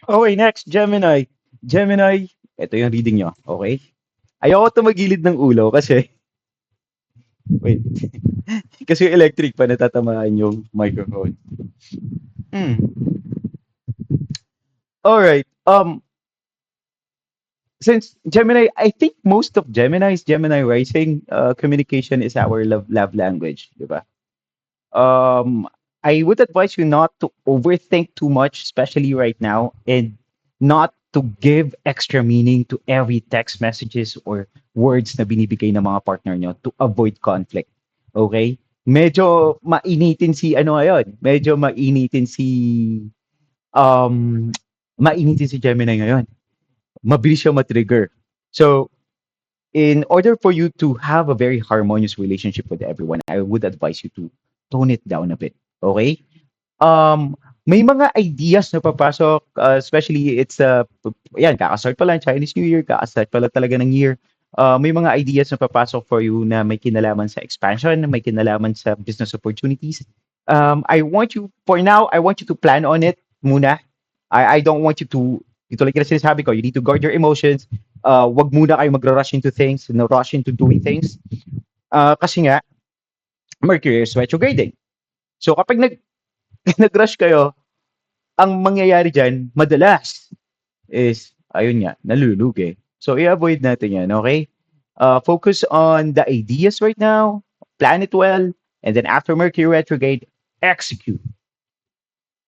Okay, next, Gemini. Gemini, ito yung reading nyo, okay? Ayoko tumagilid ng ulo kasi, wait, kasi yung electric pa natatamaan yung microphone. Hmm. All right. Since Gemini, I think most of Gemini rising, communication is our love language, di ba? Um, I would advise you not to overthink too much, especially right now, and not to give extra meaning to every text messages or words na binibigay ng mga partner nyo to avoid conflict. Okay? Medyo mainitin si ano ngayon, medyo um mainitin si Gemini ngayon. Mabilis siya ma-trigger. So, in order for you to have a very harmonious relationship with everyone, I would advise you to tone it down a bit. Okay? May mga ideas na papasok, especially yan, kakastart pa lang, Chinese New Year, kakastart pa lang talaga ng year. May mga ideas na papasok for you na may kinalaman sa expansion, may kinalaman sa business opportunities. For now, I want you to plan on it muna. I don't want you to, ito like na sinasabi ko, you need to guard your emotions. Wag muna kayo mag-rush into things, no rush into doing things. Kasi nga, Mercury is retrograding. So kapag nag-rush kayo, ang mangyayari diyan madalas is, ayun nga, nalulugi. So, i-avoid natin yan, okay? Focus on the ideas right now, plan it well, and then after Mercury retrograde, execute.